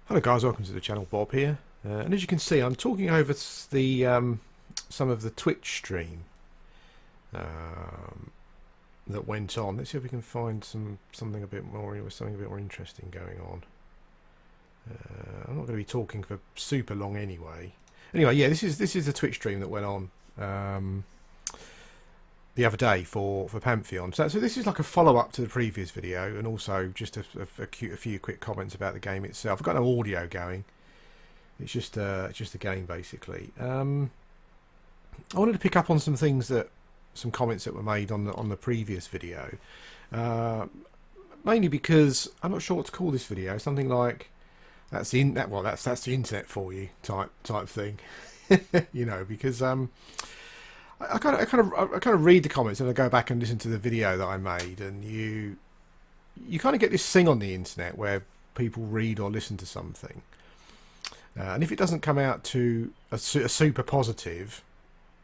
Hello guys, welcome to the channel. Bob here, and as you can see, I'm talking over the some of the Twitch stream um, that went on. Let's see if we can find something a bit more interesting going on. I'm not going to be talking for super long anyway. Anyway, yeah, this is the Twitch stream that went on the other day for Pantheon. So this is like a follow up to the previous video, and also just a few quick comments about the game itself. I've got no audio going. It's just a game basically. I wanted to pick up on some comments that were made on the previous video, mainly because I'm not sure what to call this video. Something like that's the internet for you type thing, you know, because I kind of read the comments and I go back and listen to the video that I made, and you kind of get this thing on the internet where people read or listen to something, and if it doesn't come out to a super positive,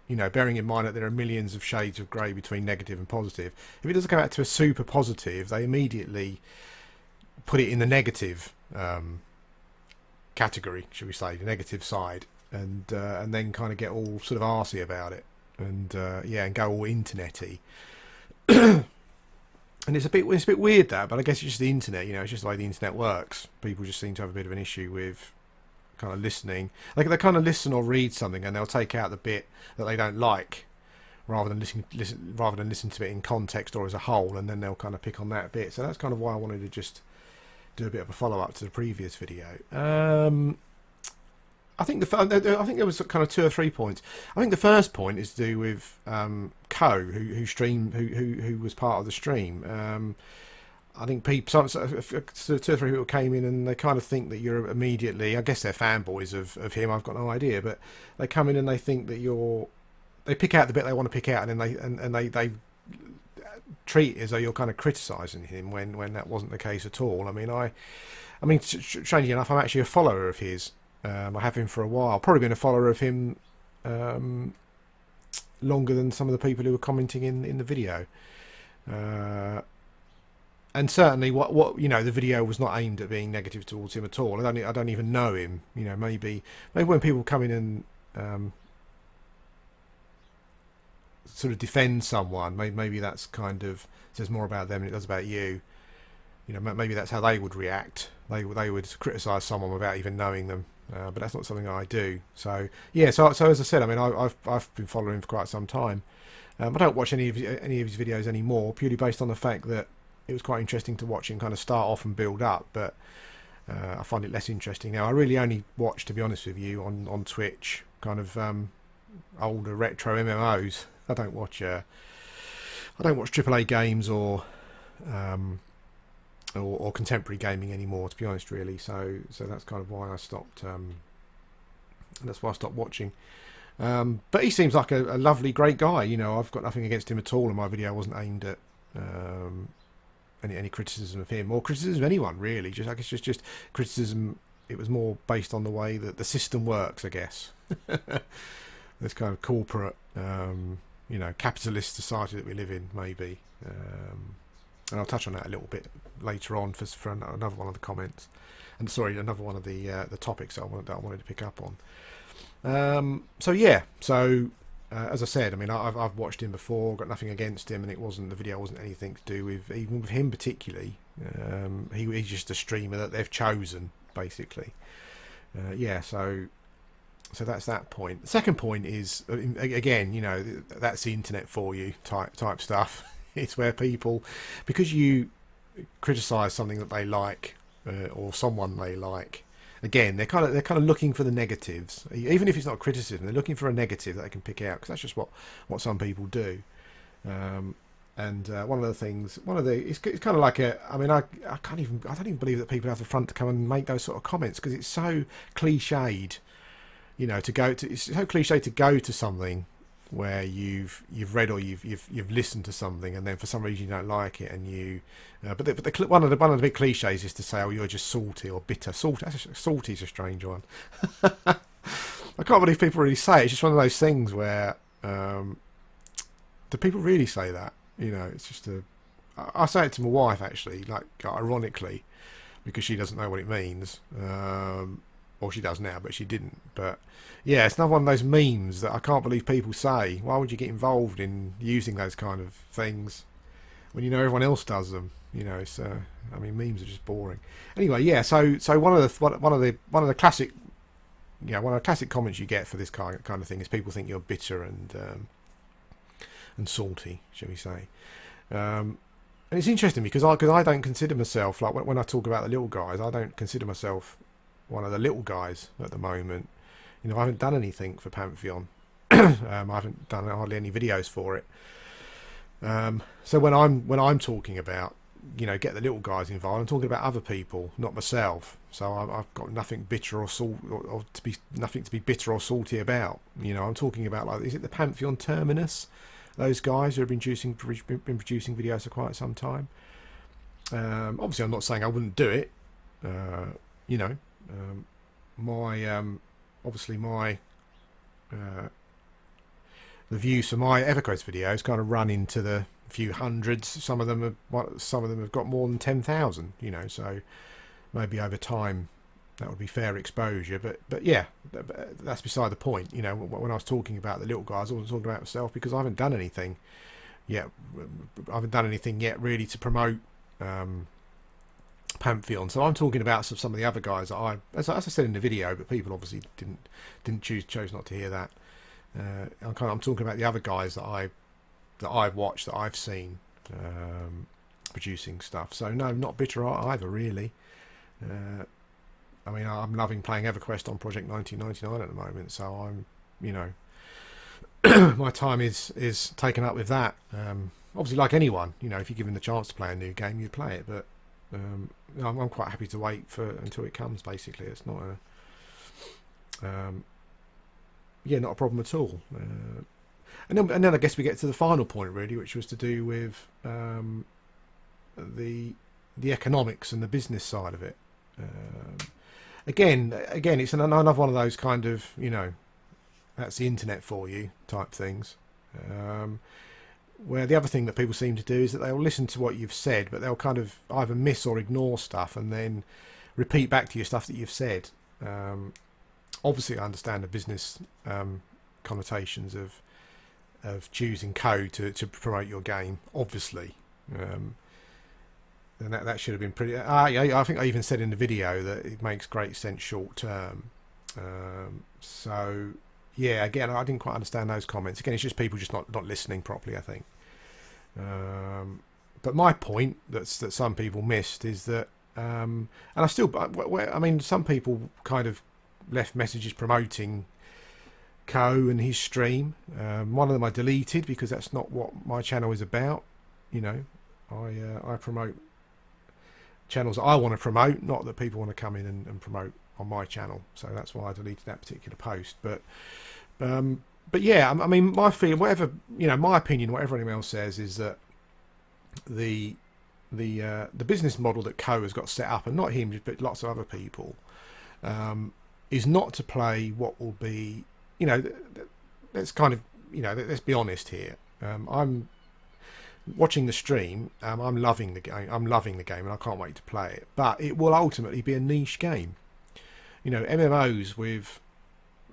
you know, bearing in mind that there are millions of shades of grey between negative and positive, if it doesn't come out to a super positive, they immediately put it in the negative category, should we say, the negative side, and then kind of get all sort of arsey about it. And and go all internety, and it's a bit weird that, but I guess it's just the internet, you know. It's just the way the internet works. People just seem to have a bit of an issue with kind of listening. Like they kind of listen or read something, and they'll take out the bit that they don't like, rather than listen to it in context or as a whole, and then they'll kind of pick on that bit. So that's kind of why I wanted to just do a bit of a follow up to the previous video. I think there was kind of 2 or 3 points. I think the first point is to do with who was part of the stream. I think people, 2 or 3 people came in and they kind of think that you're immediately, I guess they're fanboys of him. I've got no idea, but they come in and they think that they pick out the bit they want to pick out, and then they treat it as though you're kind of criticising him when that wasn't the case at all. I mean, strangely enough, I'm actually a follower of his. I have him for a while. Probably been a follower of him longer than some of the people who were commenting in the video. And certainly, what you know, the video was not aimed at being negative towards him at all. I don't even know him. You know, maybe when people come in and sort of defend someone, maybe that's kind of says more about them than it does about you. You know, maybe that's how they would react. They would criticise someone without even knowing them. But that's not something I do. So yeah. So as I said, I mean, I've been following him for quite some time. I don't watch any of his videos anymore, purely based on the fact that it was quite interesting to watch him kind of start off and build up. But I find it less interesting now. I really only watch, to be honest with you, on Twitch, kind of older retro MMOs. I don't watch AAA games or contemporary gaming anymore, to be honest, really. So that's kind of why I stopped. That's why I stopped watching. But he seems like a lovely, great guy. You know, I've got nothing against him at all, and my video wasn't aimed at any criticism of him or criticism of anyone, really. Just, I guess, just criticism. It was more based on the way that the system works, I guess. This kind of corporate, you know, capitalist society that we live in, maybe. And I'll touch on that a little bit later on for another one of the comments, and sorry, another one of the topics that I wanted to pick up on. So yeah, as I said, I mean, I've watched him before, got nothing against him, and the video wasn't anything to do with even with him particularly. He's just a streamer that they've chosen, basically. Yeah, so that's that point. The second point is, again, you know, that's the internet for you type stuff. It's where people, because you criticise something that they like or someone they like, again, they're kind of looking for the negatives. Even if it's not criticism, they're looking for a negative that they can pick out, because that's just what some people do. And one of the things, it's kind of like I don't even believe that people have the front to come and make those sort of comments, because it's so cliched. You know, it's so cliched to go to something where you've read or you've listened to something, and then for some reason you don't like it, and one of the big cliches is to say, oh, you're just salty or bitter. Salty's a strange one. I can't believe people really say it. It's just one of those things where do people really say that? You know, it's just I say it to my wife, actually, like, ironically, because she doesn't know what it means. Or she does now, but she didn't. But yeah, it's another one of those memes that I can't believe people say. Why would you get involved in using those kind of things when you know everyone else does them? You know, it's I mean, memes are just boring. Anyway, yeah. So one of the classic, you know, one of the classic comments you get for this kind of thing is people think you're bitter and salty, shall we say? And it's interesting because I don't consider myself, like when I talk about the little guys, I don't consider myself one of the little guys at the moment. You know, I haven't done anything for Pantheon. I haven't done hardly any videos for it. So when I'm talking about, you know, get the little guys involved, I'm talking about other people, not myself. So I've got nothing bitter or nothing to be bitter or salty about. You know, I'm talking about, like, is it the Pantheon Terminus? Those guys who have been producing videos for quite some time. Obviously, I'm not saying I wouldn't do it. You know, the views for my EverQuest videos kind of run into the few hundreds. Some of them have got more than 10,000. You know, so maybe over time that would be fair exposure. But yeah, that's beside the point. You know, when I was talking about the little guys, I wasn't talking about myself because I haven't done anything yet. I haven't done anything yet really to promote Pantheon. So I'm talking about some of the other guys that as I said in the video, but people obviously chose not to hear that. I'm talking about the other guys that I've watched, that I've seen producing stuff. So no, not bitter either really. I mean, I'm loving playing EverQuest on Project 1999 at the moment, so I'm, you know, my time is taken up with that. Obviously, like anyone, you know, if you're given the chance to play a new game, you play it. But I'm quite happy to wait until it comes. Basically, it's not not a problem at all. And then I guess we get to the final point really, which was to do with the economics and the business side of it. Again, it's another one of those kind of, you know, that's the internet for you type things. Where the other thing that people seem to do is that they'll listen to what you've said, but they'll kind of either miss or ignore stuff and then repeat back to you stuff that you've said. Obviously, I understand the business connotations of choosing code to promote your game, obviously. And that should have been pretty... I think I even said in the video that it makes great sense short term. So, yeah, again, I didn't quite understand those comments. Again, it's just people just not listening properly, I think. But my point that some people missed is that... and I mean, some people kind of left messages promoting Co and his stream. One of them I deleted because that's not what my channel is about. You know, I promote channels that I want to promote, not that people want to come in and promote on my channel. So that's why I deleted that particular post. But yeah, I mean, my feeling, whatever, you know, my opinion, what everyone else says, is that the business model that Co has got set up, and not him, but lots of other people, is not to play what will be, you know, let's kind of, you know, let's be honest here. I'm watching the stream. I'm loving the game. And I can't wait to play it. But it will ultimately be a niche game. You know, MMOs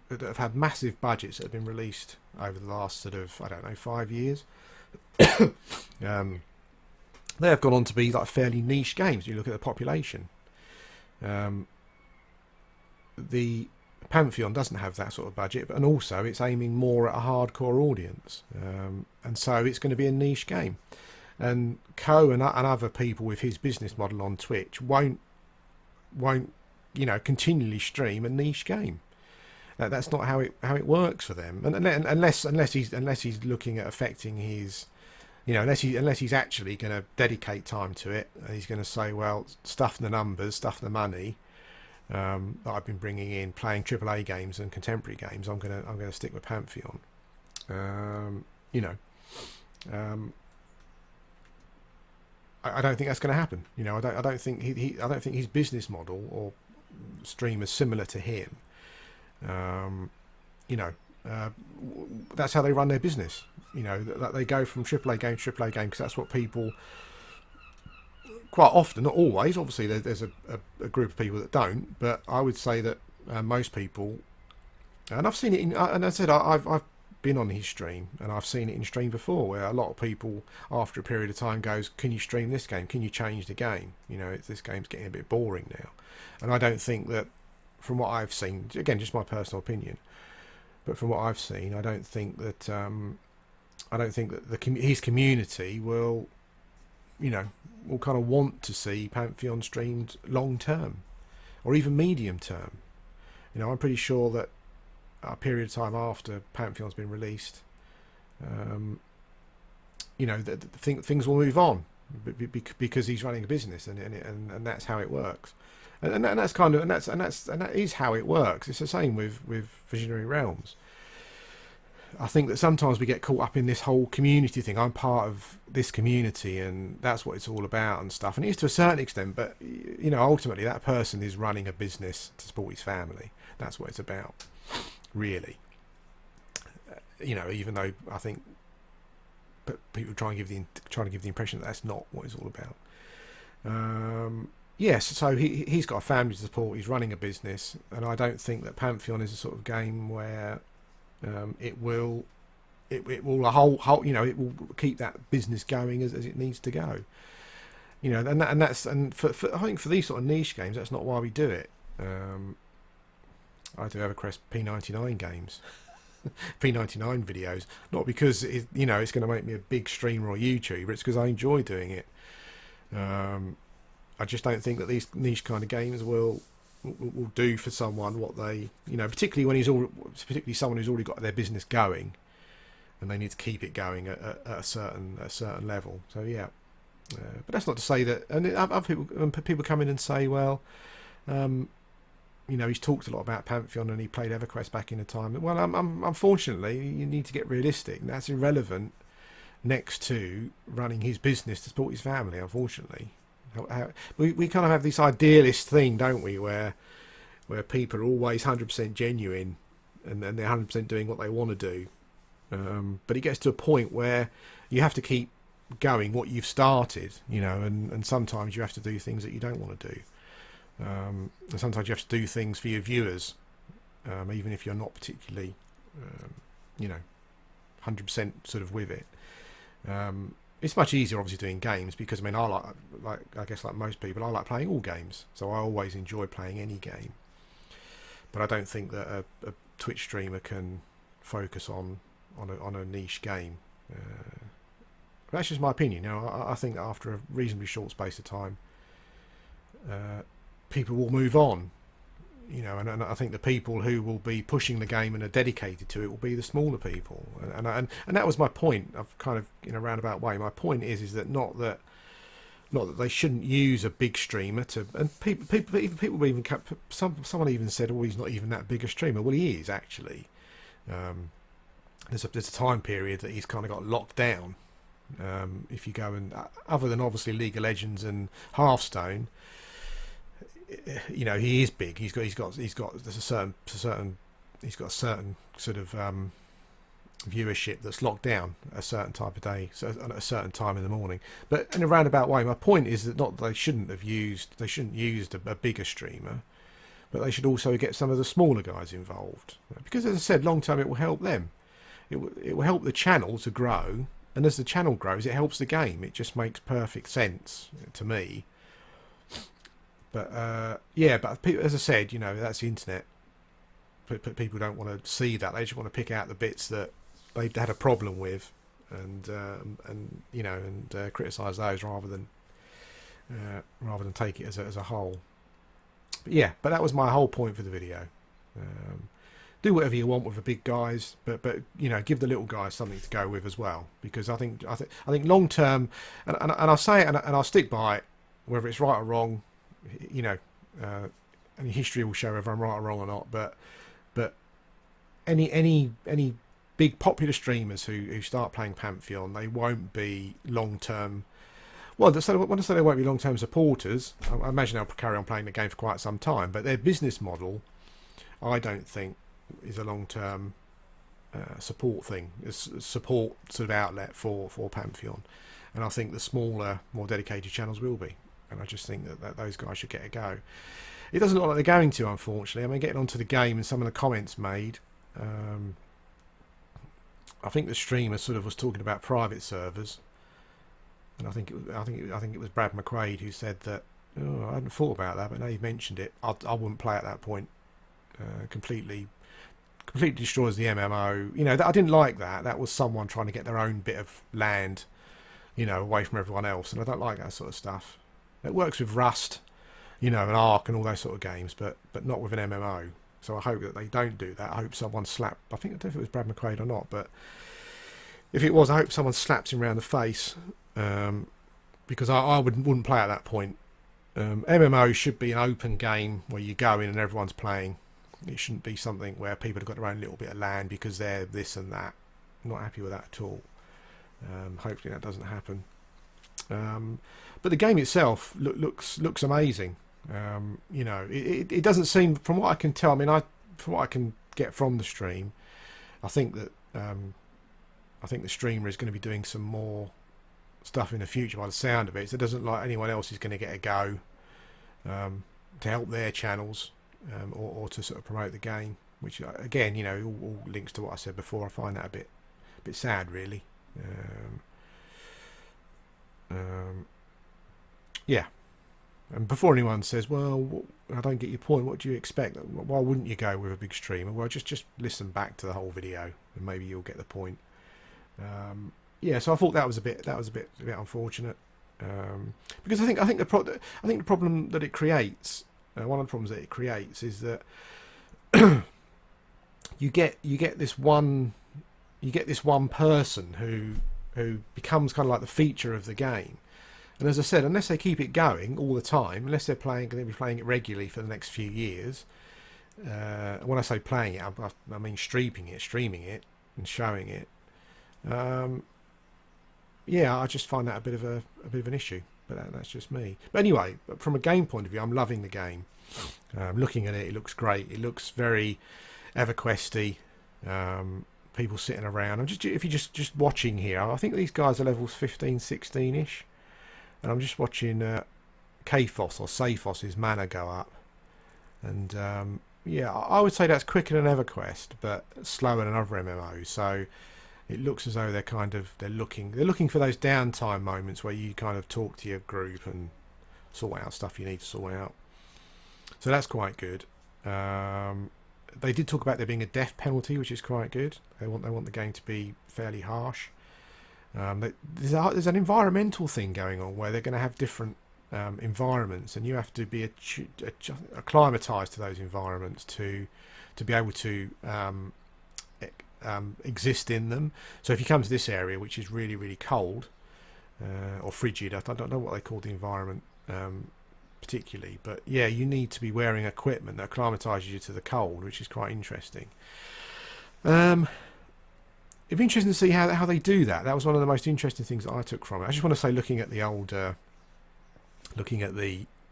that have had massive budgets that have been released over the last sort of, I don't know, 5 years. They have gone on to be like fairly niche games. You look at the population. The Pantheon doesn't have that sort of budget, and also it's aiming more at a hardcore audience, and so it's going to be a niche game. And Co and other people with his business model on Twitch won't you know, continually stream a niche game. That's not how it works for them. And unless he's looking at affecting his, you know, unless he's actually going to dedicate time to it, and he's going to say, well, stuff the numbers, stuff the money. That I've been bringing in, playing AAA games and contemporary games. I'm gonna stick with Pantheon. You know, I don't think that's going to happen. You know, I don't think I don't think his business model or stream is similar to him. You know, that's how they run their business. You know, that they go from AAA game to AAA game because that's what people quite often, not always. Obviously, there's a group of people that don't, but I would say that most people, and I've seen it in, and I said I've been on his stream, and I've seen it in stream before, where a lot of people after a period of time goes, "Can you stream this game? Can you change the game? You know, this game's getting a bit boring now." And I don't think that, from what I've seen, again, just my personal opinion, but from what I've seen, I don't think that his community will, you know, will kind of want to see Pantheon streamed long term, or even medium term. You know, I'm pretty sure that a period of time after Pantheon's been released, you know, things will move on because he's running a business, and that's how it works, and that is how it works. It's the same with Visionary Realms. I think that sometimes we get caught up in this whole community thing. I'm part of this community, and that's what it's all about and stuff. And it is to a certain extent, but you know, ultimately that person is running a business to support his family. That's what it's about, really. You know, even though I think people try and give the impression that that's not what it's all about. Yes, so he's got a family to support. He's running a business, and I don't think that Pantheon is a sort of game where it will a whole you know, it will keep that business going as it needs to go. You know, and for I think for these sort of niche games, that's not why we do it. I do EverQuest P99 games, P99 videos, not because you know, it's going to make me a big streamer or YouTuber. It's because I enjoy doing it. I just don't think that these niche kind of games will do for someone what they, you know, particularly someone who's already got their business going, and they need to keep it going at a certain level. So yeah, but that's not to say that. And other people come in and say, well, you know, he's talked a lot about Pantheon and he played EverQuest back in the time. Well, unfortunately, you need to get realistic. That's irrelevant next to running his business to support his family. Unfortunately. We kind of have this idealist thing, don't we, where people are always 100% genuine and they're 100% doing what they want to do, but it gets to a point where you have to keep going what you've started, you know, and sometimes you have to do things that you don't want to do, and sometimes you have to do things for your viewers, even if you're not particularly you know, 100% sort of with it. It's much easier, obviously, doing games because, I mean, I guess like most people, I like playing all games, so I always enjoy playing any game. But I don't think that a Twitch streamer can focus on a niche game. That's just my opinion. You know, I think that after a reasonably short space of time, people will move on. You know, and I think the people who will be pushing the game and are dedicated to it will be the smaller people, and that was my point. I've kind of, in a roundabout way, my point is that not that they shouldn't use a big streamer to, and people even someone even said, oh, he's not even that big a streamer. Well, he is actually. There's a time period that he's kind of got locked down. If you go and, other than obviously League of Legends and Hearthstone, you know, he is big. He's got a certain sort of viewership that's locked down a certain type of day, so at a certain time in the morning. But in a roundabout way, my point is that not that they shouldn't use a bigger streamer, but they should also get some of the smaller guys involved, because, as I said, long term it will help them. It will help the channel to grow, and as the channel grows, it helps the game. It just makes perfect sense to me. But yeah, but as I said, you know, that's the internet. People don't want to see that. They just want to pick out the bits that they've had a problem with, and you know, and criticise those rather than take it as a whole. But yeah, but that was my whole point for the video. Do whatever you want with the big guys, but you know, give the little guys something to go with as well, because I think long term, and I'll say it and I'll stick by it, whether it's right or wrong. You know, and history will show whether I'm right or wrong or not. But any big popular streamers who start playing Pantheon, they won't be long term. Well, when I say they won't be long term supporters, I imagine they'll carry on playing the game for quite some time. But their business model, I don't think, is a long term support thing. It's a support sort of outlet for Pantheon, and I think the smaller, more dedicated channels will be. and I just think that those guys should get a go. It doesn't look like they're going to, unfortunately. I mean, getting onto the game and some of the comments made, I think the streamer sort of was talking about private servers, and I think it was Brad McQuaid who said that. Oh, I hadn't thought about that, but now you've mentioned it, I wouldn't play at that point. Completely destroys the MMO. You know, I didn't like that. That was someone trying to get their own bit of land, you know, away from everyone else, and I don't like that sort of stuff. It works with Rust, you know, and Ark and all those sort of games, but not with an MMO. So I hope that they don't do that. I hope someone slapped. I don't know if it was Brad McQuaid or not, but if it was, I hope someone slaps him around the face, because I wouldn't play at that point. MMO should be an open game where you go in and everyone's playing. It shouldn't be something where people have got their own little bit of land because they're this and that. I'm not happy with that at all. Hopefully that doesn't happen. But the game itself looks amazing. You know, it doesn't seem, from what I can tell. I mean, from what I can get from the stream, I think that the streamer is going to be doing some more stuff in the future by the sound of it. So it doesn't like anyone else is going to get a go to help their channels or to sort of promote the game, which again, you know, all links to what I said before. I find that a bit sad, really. Yeah. And before anyone says, well, I don't get your point, what do you expect? Why wouldn't you go with a big streamer? Well, just listen back to the whole video and maybe you'll get the point. Yeah, so I thought that was a bit unfortunate, because I think the problem that it creates, one of the problems that it creates is that you get this one person who becomes kind of like the feature of the game. And as I said, unless they keep it going all the time, unless they're going to be playing it regularly for the next few years, when I say playing it, I mean streaming it and showing it. Yeah, I just find that a bit of an issue, but that's just me. But anyway, from a game point of view, I'm loving the game. Looking at it, it looks great. It looks very EverQuesty. People sitting around. If you're just watching here, I think these guys are levels 15, 16-ish, and I'm just watching Kaphos or Saphos' mana go up, and yeah, I would say that's quicker than EverQuest, but slower than other MMOs. So it looks as though they're looking for those downtime moments where you kind of talk to your group and sort out stuff you need to sort out. So that's quite good. They did talk about there being a death penalty, which is quite good. They want the game to be fairly harsh. There's an environmental thing going on where they're going to have different environments, and you have to be acclimatized to those environments to be able to exist in them. So if you come to this area, which is really, really cold or frigid, I don't know what they call the environment particularly, but yeah, you need to be wearing equipment that acclimatizes you to the cold, which is quite interesting. It'd be interesting to see how they do that. That was one of the most interesting things that I took from it. I just want to say, looking at the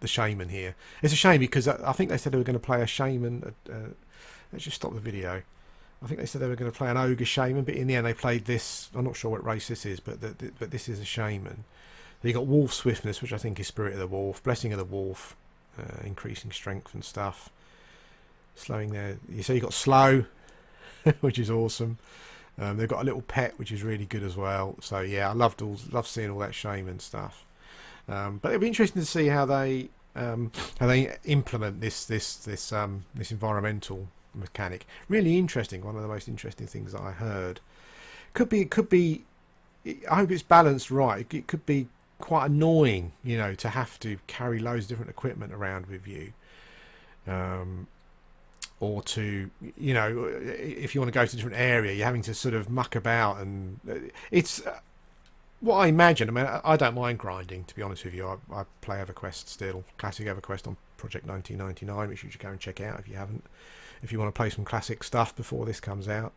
Shaymin here, it's a shame because I think they said they were going to play a Shaymin. Let's just stop the video. I think they said they were going to play an ogre Shaymin, but in the end they played this. I'm not sure what race this is, but this is a Shaymin. You got wolf swiftness, which I think is spirit of the wolf, blessing of the wolf, increasing strength and stuff, slowing their. So you got slow, which is awesome. They've got a little pet, which is really good as well. So yeah, I love seeing all that Shaymin stuff. But it'll be interesting to see how they implement this environmental mechanic. Really interesting. One of the most interesting things that I heard. Could be. I hope it's balanced right. It could be quite annoying, you know, to have to carry loads of different equipment around with you. Or to, you know, if you want to go to a different area, you're having to sort of muck about, and it's what I imagine. I mean, I don't mind grinding, to be honest with you. I play EverQuest still, classic EverQuest on Project 1999, which you should go and check out if you haven't. If you want to play some classic stuff before this comes out,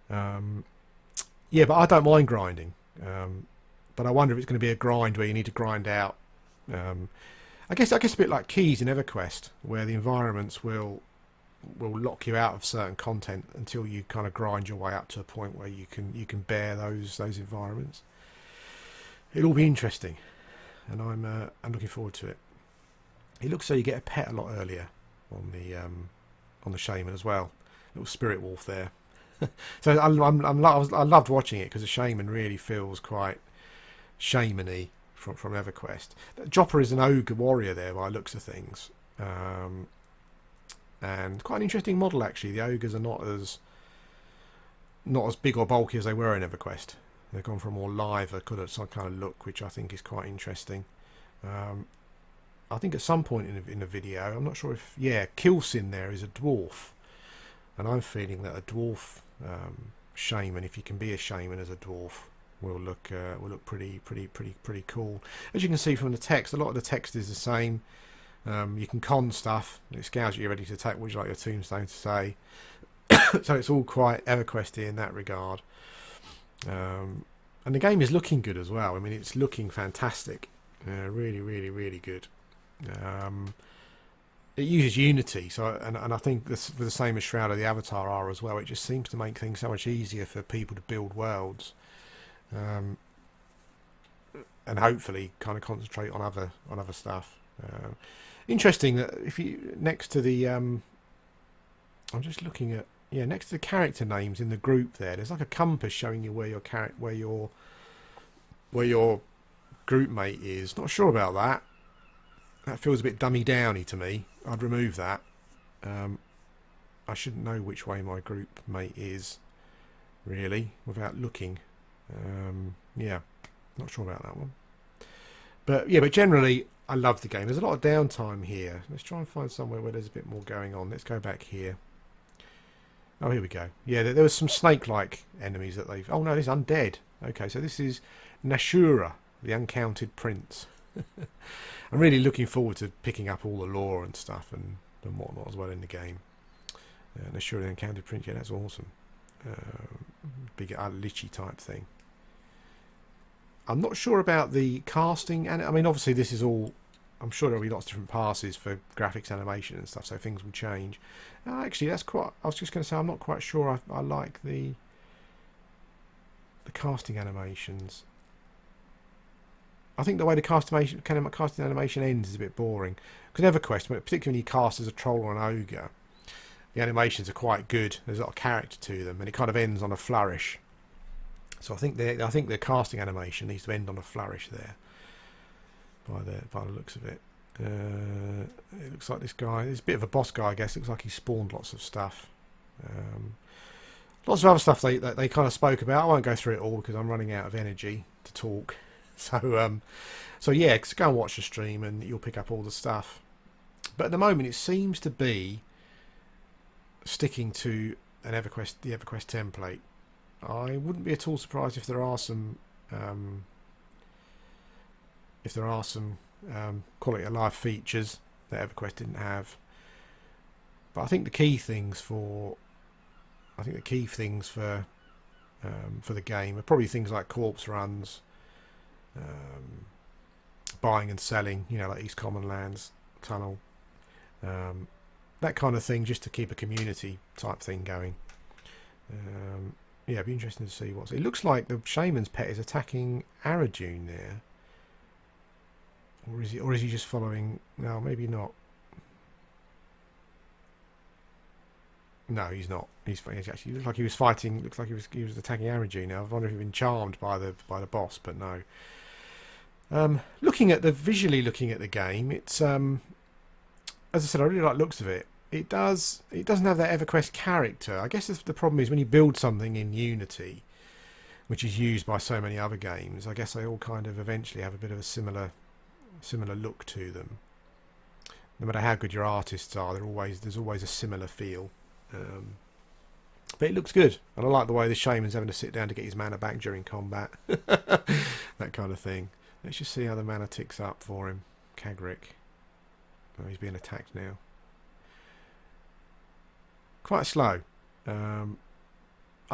yeah, but I don't mind grinding. But I wonder if it's going to be a grind where you need to grind out. I guess a bit like Keys in EverQuest, where the environments will lock you out of certain content until you kind of grind your way up to a point where you can bear those environments. It'll be interesting. and I'm looking forward to it. It looks so you get a pet a lot earlier on the Shaymin as well. Little spirit wolf there. So I loved watching it because the Shaymin really feels quite Shaymin-y from EverQuest. Jopper is an ogre warrior there by the looks of things, and quite an interesting model actually. The ogres are not as big or bulky as they were in EverQuest. They've gone for a more liver some kind of look, which I think is quite interesting. I think at some point in the video, I'm not sure if Kilsin there is a dwarf, and I'm feeling that a dwarf Shaymin, if you can be a Shaymin as a dwarf, will look pretty cool. As you can see from the text, a lot of the text is the same. You can con stuff. It scours you ready to attack, would you like your tombstone to say? So it's all quite EverQuesty in that regard. And the game is looking good as well. I mean, it's looking fantastic. Really good. It uses Unity, so and I think this with the same as Shroud of the Avatar are as well. It just seems to make things so much easier for people to build worlds, and hopefully kind of concentrate on other stuff. Interesting that if you next to the I'm just looking at next to the character names in the group there's like a compass showing you where your group mate is. Not sure about that. That feels a bit dummy downy to me. I'd remove that. I shouldn't know which way my group mate is really without looking. Not sure about that one. But generally I love the game. There's a lot of downtime here. Let's try and find somewhere where there's a bit more going on. Let's go back here. Oh, here we go. Yeah, there was some snake-like enemies that they've... Oh, no, this is undead. Okay, so this is Nashura, the Uncounted Prince. I'm really looking forward to picking up all the lore and stuff and whatnot as well in the game. Nashura, the Uncounted Prince, yeah, that's awesome. Big lichy type thing. I'm not sure about the casting, and I mean, obviously this is all... I'm sure there'll be lots of different passes for graphics, animation and stuff, so things will change. Actually, that's quite... I was just going to say, I'm not quite sure I like the casting animations. I think the way the casting animation ends is a bit boring. Because EverQuest, particularly when you cast as a troll or an ogre, the animations are quite good. There's a lot of character to them, and it kind of ends on a flourish. So I think the casting animation needs to end on a flourish there. By the looks of it. It looks like this guy is a bit of a boss guy, I guess. Looks like he spawned lots of stuff. Lots of other stuff they kind of spoke about. I won't go through it all because I'm running out of energy to talk. So yeah, go and watch the stream and you'll pick up all the stuff. But at the moment, it seems to be sticking to the EverQuest template. I wouldn't be at all surprised if there are some quality of life features that EverQuest didn't have. But I think the key things for the game are probably things like corpse runs, buying and selling, like East Common Lands Tunnel, that kind of thing, just to keep a community type thing going. It'd be interesting to see it looks like. The Shaymin's pet is attacking Arajune there. Or is he just following? No, maybe not. No, he's not. He's actually looks like he was fighting. Looks like he was attacking Arajune. Now I wonder if he'd been charmed by the boss, but no. Visually looking at the game, it's as I said, I really like the looks of it. It doesn't have that EverQuest character. I guess the problem is when you build something in Unity, which is used by so many other games. I guess they all kind of eventually have a bit of a similar look to them. No matter how good your artists are, there's always a similar feel. But it looks good, and I like the way the Shaymin's having to sit down to get his mana back during combat. That kind of thing. Let's just see how the mana ticks up for him. Kagrik. Oh, he's being attacked now. Quite slow. I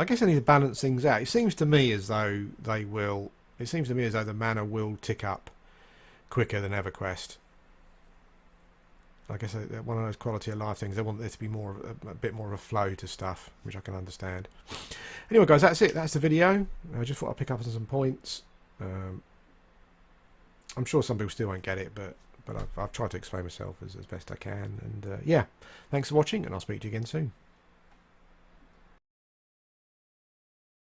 guess I need to balance things out. It seems to me as though the mana will tick up quicker than EverQuest. I guess one of those quality of life things. They want there to be a bit more of a flow to stuff, which I can understand. Anyway, guys, that's it. That's the video. I just thought I'd pick up on some points. I'm sure some people still won't get it, but I've tried to explain myself as best I can. And yeah, thanks for watching, and I'll speak to you again soon.